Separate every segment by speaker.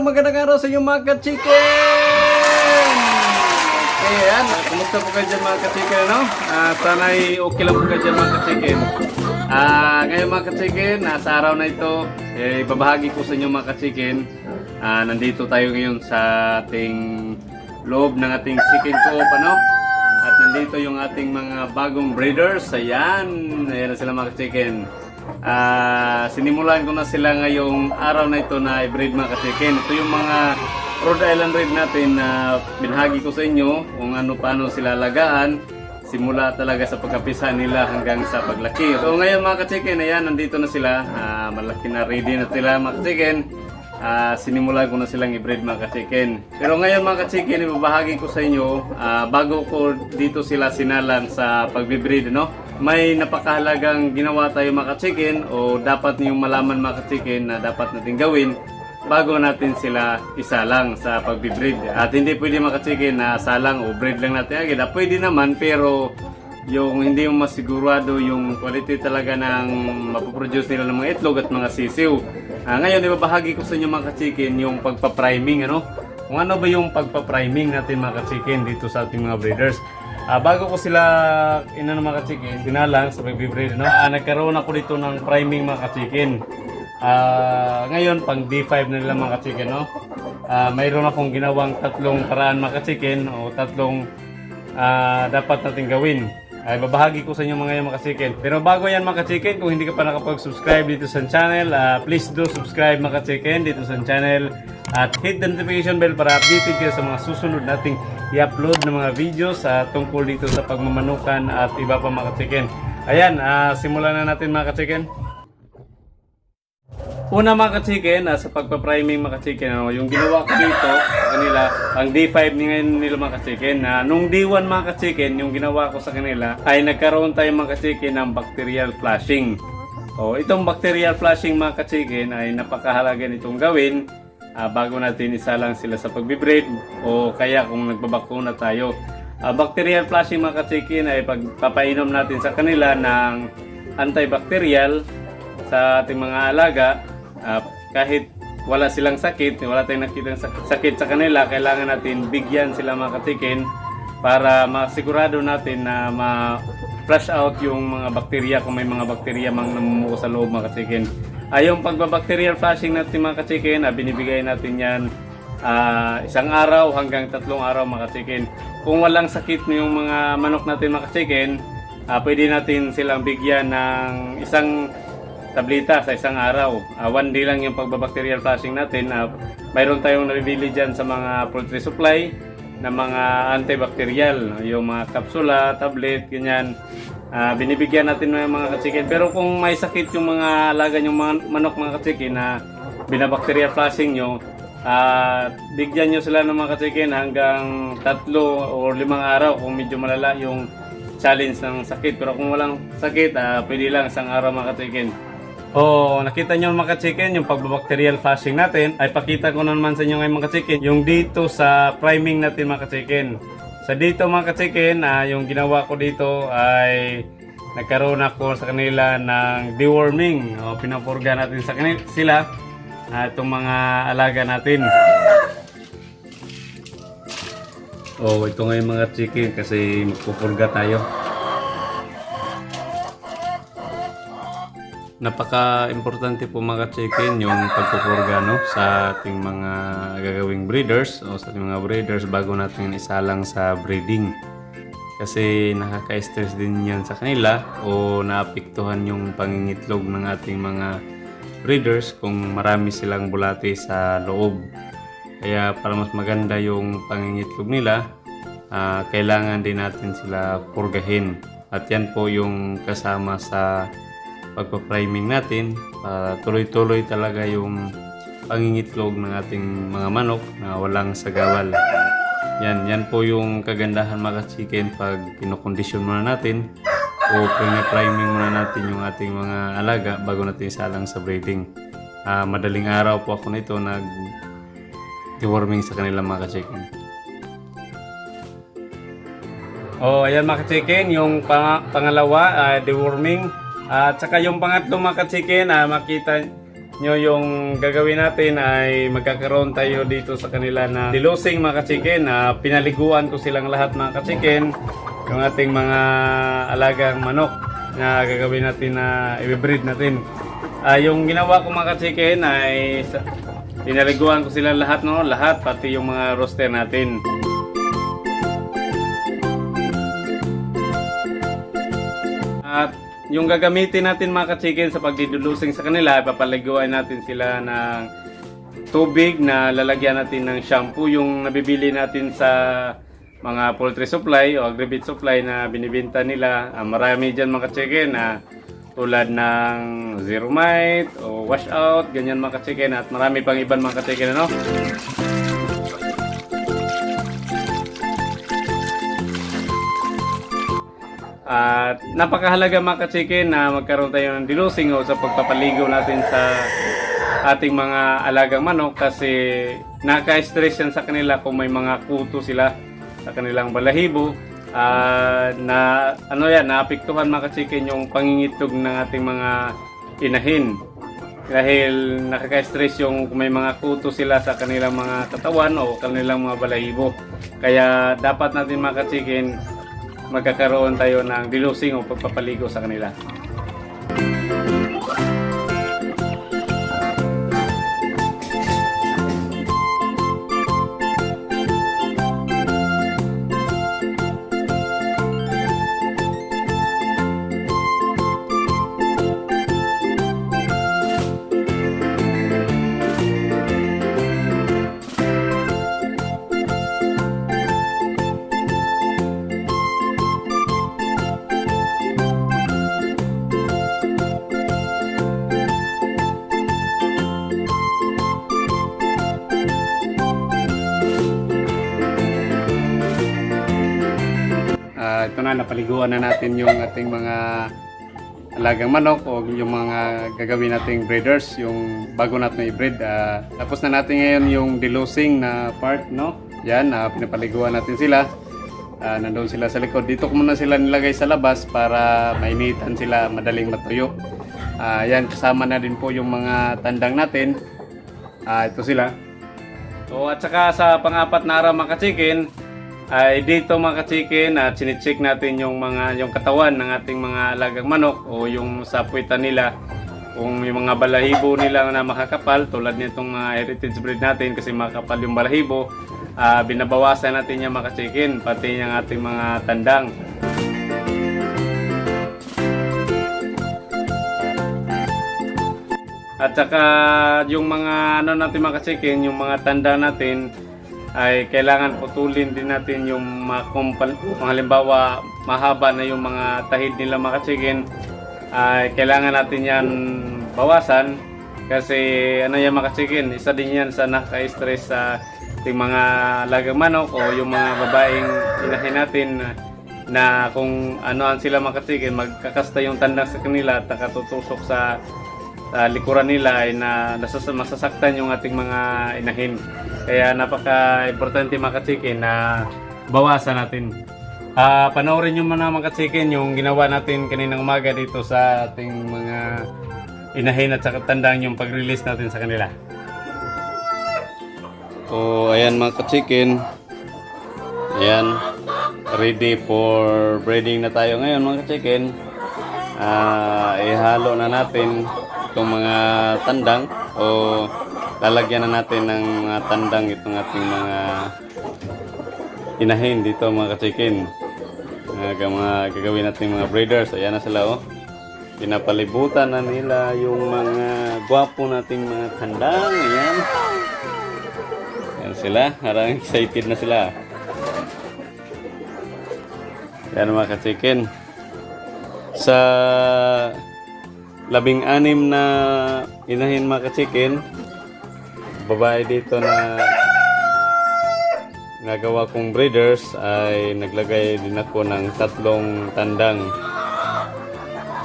Speaker 1: Magandang araw sa inyo mga ka-chicken! Okay, yan. Kumusta po kayo dyan mga ka-chicken, no? Sana'y okay lang po kayo dyan mga ka-chicken. Ngayon mga ka-chicken, sa araw na ito, ibabahagi ko sa inyo mga ka-chicken. Nandito tayo ngayon sa ating loob ng ating chicken coop, ano? At nandito yung ating mga bagong breeders. Ayan na sila mga ka-chicken. Sinimulan ko na sila ngayong araw na ito na i-breed mga ka-chicken. Ito yung mga Rhode Island Red natin na binahagi ko sa inyo kung paano sila alagaan simula talaga sa pagkapisa nila hanggang sa paglaki. So ngayon mga ka-chicken, ayan, nandito na sila. Malaki na, ready na sila mga ka-chicken. Sinimulan ko na silang i-breed mga ka-chicken. Pero ngayon mga ka-chicken, ibabahagi ko sa inyo bago ko dito sila sinalang sa pag-breed, no? May napakahalagang ginawa tayo mga ka-chicken o dapat niyong malaman mga ka-chicken na dapat natin gawin bago natin sila isalang sa pag-breed. At hindi pwede mga ka-chicken na salang o breed lang natin agad. Pwede naman pero yung hindi mo masigurado yung quality talaga ng mapoproduce nila ng mga itlog at mga sisiw. Ngayon ibabahagi ko sa inyo mga ka-chicken yung pagpa-priming, ano? Kung ano ba yung pagpa-priming natin mga ka-chicken dito sa ating mga breeders. Bago ko sila mga ka-chicken, sinalang sa pag-breed, no? Nagkaroon ako dito ng priming mga ka-chicken. Ngayon pang D5 na nila mga ka-chicken, no? Mayroon akong ginawang tatlong paraan mga ka-chicken o tatlong dapat natin gawin. Babahagi ko sa inyo mga ka-chicken. Pero bago yan mga ka-chicken, kung hindi ka pa nakapag-subscribe dito sa channel, please do subscribe mga ka-chicken dito sa channel at hit the notification bell para updated kayo sa mga susunod nating i-upload ng mga videos tungkol dito sa pagmamanukan at iba pa mga ka-chicken. Ayan, simulan na natin mga ka-chicken. Una mga ka-chicken, sa pagpa-priming mga ka-chicken, yung ginawa ko dito sa kanila, ang D5 nila mga ka-chicken. Nung D1 mga ka-chicken, yung ginawa ko sa kanila ay nagkaroon tayo mga ka-chicken ng bacterial flushing. Itong bacterial flushing mga ka-chicken ay napakahalaga nitong gawin bago natin isalang sila sa pagbe-breed o kaya kung nagbabakuna tayo. Bacterial flushing mga ka-chicken ay pagpapainom natin sa kanila ng antibacterial sa ating mga alaga. Kahit wala silang sakit, wala tayong nakitang sakit sa kanila, kailangan natin bigyan sila mga ka-chicken para masigurado natin na ma-flush out yung mga bakterya kung may mga bakterya mang namumuo sa loob mga ka-chicken. Yung pagbabacterial flushing natin mga ka-chicken, binibigay natin yan isang araw hanggang 3 araw mga ka-chicken. Kung walang sakit yung mga manok natin mga ka-chicken, pwede natin silang bigyan ng isang tableta sa isang araw. 1 day lang yung pagbabacterial flushing natin. Mayroon tayong nabibili dyan sa mga poultry supply na mga antibacterial, yung mga kapsula, tablet, ganyan. Binibigyan natin ng mga ka-chicken. Pero kung may sakit yung mga alaga yung manok mga ka-chicken na binabacterial flushing nyo, bigyan nyo sila ng mga ka-chicken hanggang 3 o 5 araw kung medyo malala yung challenge ng sakit. Pero kung walang sakit, pwede lang isang araw mga ka-chicken. Nakita nyo mga ka-chicken, yung pagbabacterial flushing natin, ay pakita ko naman sa inyo ngayon mga ka-chicken, yung dito sa priming natin mga ka-chicken. Sa dito mga ka-chicken, yung ginawa ko dito ay nagkaroon ako sa kanila ng deworming. Pinapurga natin sa kanila sila, itong mga alaga natin. Ito ngayon mga chicken kasi magpupurga tayo. Napaka-importante po mga chicken yung pagpupurga, no, sa ating mga gagawing breeders o sa ating mga breeders bago natin isalang sa breeding. Kasi nakaka-stress din yan sa kanila o naapektuhan yung pangingitlog ng ating mga breeders kung marami silang bulate sa loob. Kaya para mas maganda yung pangingitlog nila, kailangan din natin sila purgahin. At yan po yung kasama sa pagpa-priming natin para tuloy-tuloy talaga yung pangingitlog ng ating mga manok na walang sagawal. Yan po yung kagandahan mga ka-chicken pag kinokondisyon muna natin o priming muna natin yung ating mga alaga bago natin isalang sa breeding. Madaling araw po ako nito nag-deworming sa kanila mga ka-chicken. Ayan mga ka-chicken, yung pangalawa, deworming. At saka yung pangatlo mga ka-chicken, makita nyo yung gagawin natin ay magkakaroon tayo dito sa kanila na delousing mga ka-chicken. Pinaliguan ko silang lahat mga ka-chicken, yung ating mga alagang manok na gagawin natin na i-breed natin. Yung ginawa ko mga ka-chicken ay pinaliguan ko sila lahat, no? Lahat, pati yung mga roster natin. At yung gagamitin natin mga ka-chicken sa pagdidelusing sa kanila, papaliguan natin sila ng tubig na lalagyan natin ng shampoo, yung nabibili natin sa mga poultry supply o agri-feed supply na binibenta nila. Marami dyan mga ka-chicken tulad ng Zero Mite o Washout, ganyan mga ka-chicken, at marami pang ibang mga ka-chicken, ano? At napakahalaga mga ka-chicken na magkaroon tayo ng delousing o sa pagpapaligo natin sa ating mga alagang manok, kasi naka-stress yan sa kanila kung may mga kuto sila sa kanilang balahibo. Naapektuhan mga ka-chicken yung pangingitlog ng ating mga inahin dahil nakaka-stress yung kung may mga kuto sila sa kanilang mga katawan o kanilang mga balahibo. Kaya dapat natin mga ka-chicken magkakaroon tayo ng delousing o pagpapaligo sa kanila. Ito na, napaliguan na natin yung ating mga alagang manok o yung mga gagawin nating breeders, yung bago natin i-breed. Tapos na natin ngayon yung delousing na part, no? Yan, pinapaliguan natin sila. Nandun sila sa likod. Dito ko muna sila nilagay sa labas para mainitan sila, madaling matuyo. Yan, kasama na din po yung mga tandang natin. Ito sila. At saka sa pang-apat na araw mga ka-chicken, ay dito mga ka-chicken, sinicheck natin yung katawan ng ating mga alagang manok o yung sa puwitan nila, kung yung mga balahibo nila na makakapal tulad nitong mga heritage breed natin kasi makakapal yung balahibo, binabawasan natin yung mga ka-chicken, pati yung ating mga tandang. At saka yung mga natin mga ka-chicken, yung mga tanda natin ay kailangan putulin din natin yung halimbawa mahaba na yung mga tahid nila mga ka-chicken, ay kailangan natin yan bawasan kasi yan mga ka-chicken, isa din yan sa naka-stress sa ating mga alagang manok o yung mga babaeng inahin natin na kung anoan sila mga ka-chicken, magkakasta yung tandang sa kanila at nakatutusok sa likuran nila ay masasaktan yung ating mga inahin. Kaya napaka-importante mga ka-chicken na bawasan natin. Panoorin nyo muna mga ka-chicken yung ginawa natin kaninang umaga dito sa ating mga inahin at saka tandang yung pag-release natin sa kanila. Ayan mga ka-chicken. Ayan. Ready for breeding na tayo ngayon mga ka-chicken. Ihalo na natin itong mga tandang o lalagyan na natin ng mga tandang itong ating mga inahin dito mga ka-chicken. Mga gagawin natin mga breeders. Ayan na sila pinapalibutan na nila yung mga gwapo nating mga tandang. Ayan. Ayan sila. Parang excited na sila. Ayan mga ka-chicken. Sa 16 na inahin mga ka-chicken, babae dito na nagawa kong breeders ay naglagay din ako ng 3 tandang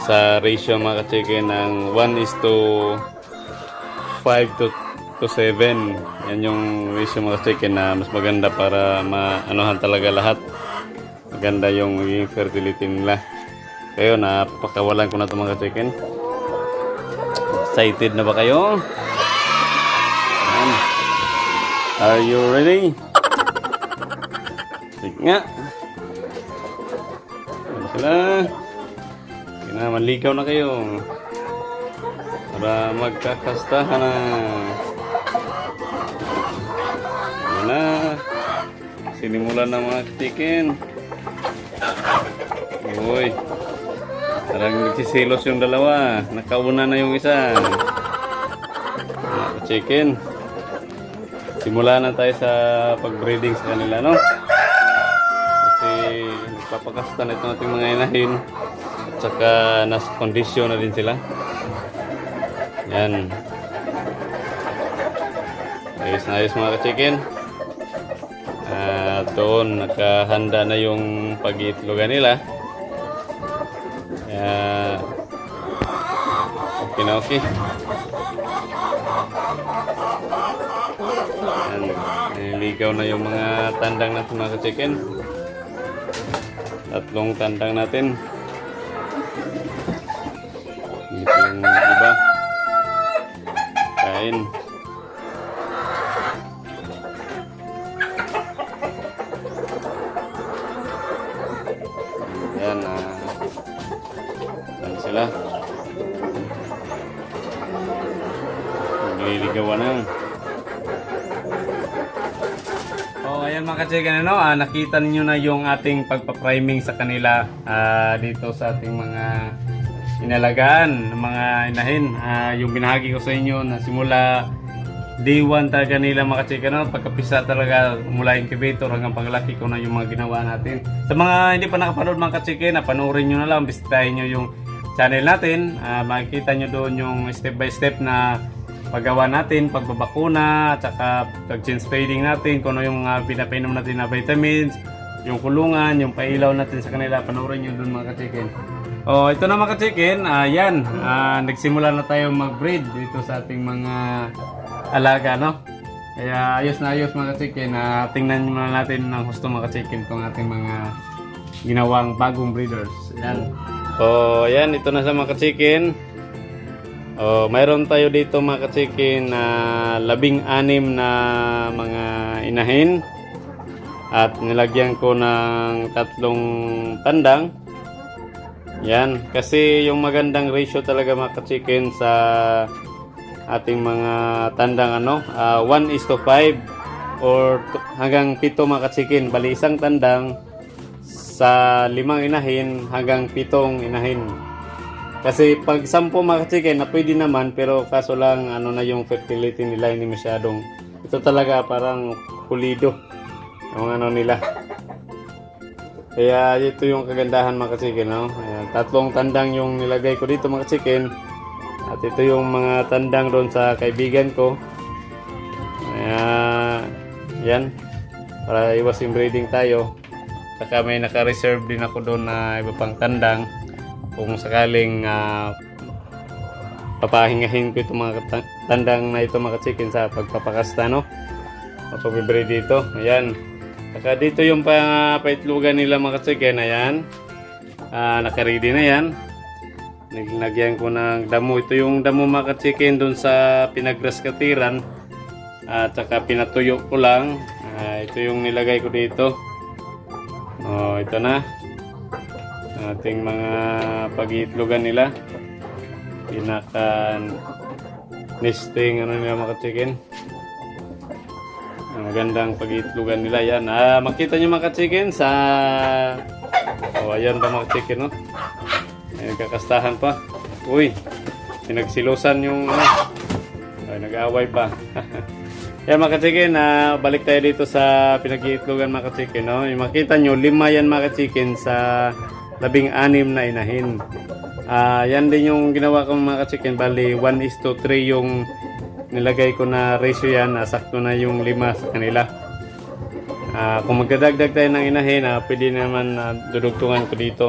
Speaker 1: sa ratio mga ka-chicken ng 1:5 to 7. Yan yung ratio mga ka-chicken na mas maganda para maanuhan talaga lahat. Maganda yung magiging fertility nila. Kayo, napakawalan ko na ito mga ka-chicken. Excited na ba kayo? Ayan. Are you ready? Sige nga. Ayan sila. Sige na, maligaw na kayo. Para magkakastahan na. Ayan na. Sinimulan ng mga chicken. Uy. Parang nagsisilos yung dalawa. Nakauna na yung isa. Mga chicken. Simula na tayo sa pag-breeding sa kanila, no? Kasi papakastan ito nating mga inahin. At saka nasa kondisyon na din sila. Yan. Ayos na ayos mga ka-chicken. At doon nakahanda na yung pag-iitlogan nila. Kaya okay na okay. Yan. Niligaw na yung mga tandang natin mga ka-chicken. 3 tandang natin. Dito yung iba. Kain. Yan. Yan sila. Nagliligawan na. Ayan mga ka-chicken, ano? Nakita niyo na yung ating pagpa-priming sa kanila dito sa ating mga inalagaan ng mga inahin. Yung binahagi ko sa inyo na simula day 1 talaga nila mga ka-chicken, ano? Pagkapisa talaga mula incubator hanggang paglaki ko na yung mga ginawa natin. Sa mga hindi pa nakapanood mga ka-chicken, panoorin nyo na lang, bisitahin nyo yung channel natin. Makikita nyo doon yung step by step na paggawa natin, pagbabakuna, at saka pag-change feeding natin, kung ano yung pinapainom natin na vitamins, yung kulungan, yung pailaw natin sa kanila. Panoorin nyo doon mga ka-chicken. Ito na mga ka-chicken, yan, nagsimula na tayo mag-breed dito sa ating mga alaga, no? Kaya ayos na ayos mga ka-chicken. Tingnan nyo natin ng gusto mga ka-chicken itong ating mga ginawang bagong breeders. Yan. Yan, ito na sa mga ka-chicken. Mayroon tayo dito mga ka-chicken na 16 na mga inahin at nilagyan ko ng 3 tandang. Yan, kasi yung magandang ratio talaga mga ka-chicken sa ating mga tandang 1:5 or hanggang 7 mga ka-chicken. Bali isang tandang sa 5 inahin hanggang 7 inahin. Kasi pag 10 mga ka-chicken na pwede naman, pero kaso lang na yung fertility nila hindi masyadong, ito talaga parang pulido yung nila. Kaya ito yung kagandahan mga ka-chicken, no? Ayan, 3 tandang yung nilagay ko dito mga ka-chicken. At ito yung mga tandang doon sa kaibigan ko. Yan, para iwas inbreeding tayo. Saka may naka-reserve din ako doon na iba pang tandang. Kung sakaling papahingahin ko itong mga tandang na ito mga ka-chicken sa pagpapakasta, no? Pag-breed dito. Ayan. Saka dito yung paitlugan nila mga ka-chicken. Ayan. Naka-ready na yan. Naglagyan ko ng damo. Ito yung damo mga ka-chicken dun sa pinag-grass katiran. At saka pinatuyo ko lang. Ito yung nilagay ko dito. Ito na. Ating mga pag-iitlogan nila. Pinaka nesting nila mga ka-chicken. Magandang pag-iitlogan nila yan. Makita nyo mga ka-chicken sa ayan pa mga ka-chicken, no? Nagkakastahan pa. Uy, pinagsilusan yung nag-aaway pa. Yan mga ka-chicken, balik tayo dito sa pinag-iitlogan mga ka-chicken, no? Yung makita nyo, 5 yan mga ka-chicken sa 16 na inahin. Yan din yung ginawa ko mga ka-chicken. Bali 1:3 yung nilagay ko na ratio yan, sakto na yung 5 sa kanila. Kung magdadagdag tayo ng inahin, pwede naman dudugtungan ko dito.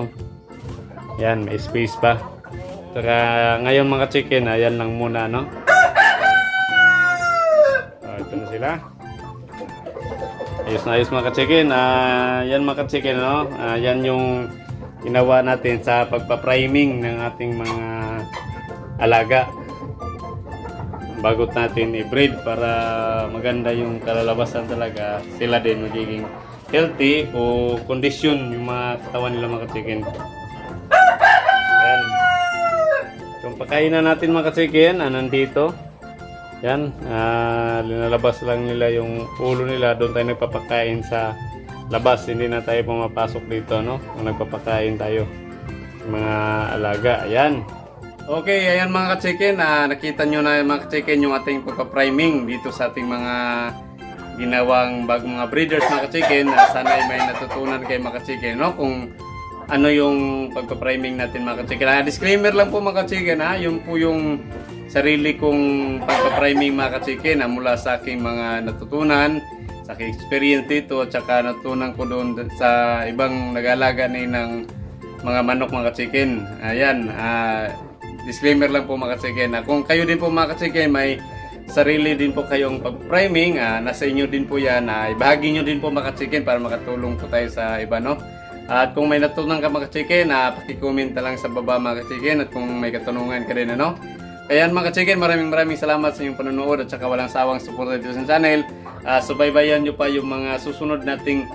Speaker 1: Yan, may space pa. Saka ngayon mga chicken, yan lang muna, no? Ito na sila. Ayos na ayos mga chicken. Yan mga chicken, no? Yan yung ginawa natin sa pagpa-priming ng ating mga alaga. Bagot natin i-breed para maganda yung kalalabasan talaga. Sila din magiging healthy o kondisyon yung mga katawan nila mga chicken. Yan. Yung pagkainan natin mga chicken, nandito. Yan. Linalabas lang nila yung ulo nila. Doon tayo nagpapakain sa labas. Hindi na tayo pumapasok dito, no? Kung nagpapakain tayo mga alaga. Ayan. Okay, ayan mga ka-chicken, nakita nyo na mga ka-chicken yung ating pagpa-priming dito sa ating mga ginawang bagong mga breeders mga ka-chicken. Sana ay may natutunan kay mga ka-chicken, no? Kung ano yung pagpa-priming natin mga ka-chicken. Disclaimer lang po mga ka-chicken, yun po yung sarili kong pagpa-priming mga ka-chicken mula sa aking mga natutunan, sa aking experience dito, at saka natutunan ko doon sa ibang nag-alaga ng mga manok mga ka-chicken. Ayan, disclaimer lang po mga ka-chicken. Kung kayo din po mga ka-chicken, may sarili din po kayong pag-priming, nasa inyo din po yan. Ibahagi nyo din po mga ka-chicken para makatulong po tayo sa iba, no? At kung may natutunan ka mga ka-chicken, paki-comment na lang sa baba mga ka-chicken. At kung may katanungan ka din, ano? Kaya mga ka-chicken, maraming salamat sa inyong panonood at saka walang sawang support dito sa channel. Subaybayan nyo pa yung mga susunod nating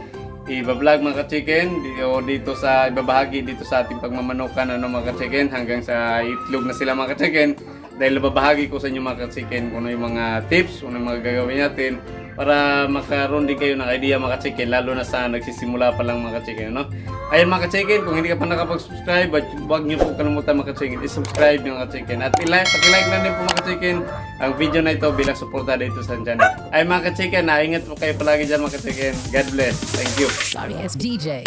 Speaker 1: i-vlog mga ka-chicken dito sa ibabahagi dito sa ating pagmamanukan mga ka-chicken, hanggang sa itlog na sila mga ka-chicken, dahil babahagi ko sa inyo mga ka-chicken kung ano yung mga tips, kung ano yung mga gagawin natin para makaroon din kayo ng idea mga ka-chicken, lalo na sa nagsisimula pa lang mga ka-chicken, no? Ayun mga ka-chicken, kung hindi ka pa nakapag-subscribe, huwag niyo po kalimutan mga ka-chicken i-subscribe mga ka-chicken at paki-like na din po mga ka-chicken ang video na ito bilang suporta dito sa channel. Ay mga ka-chicken, ingat po kayo palagi dyan mga ka-chicken. God bless. Thank you.
Speaker 2: Sorry, it's DJ.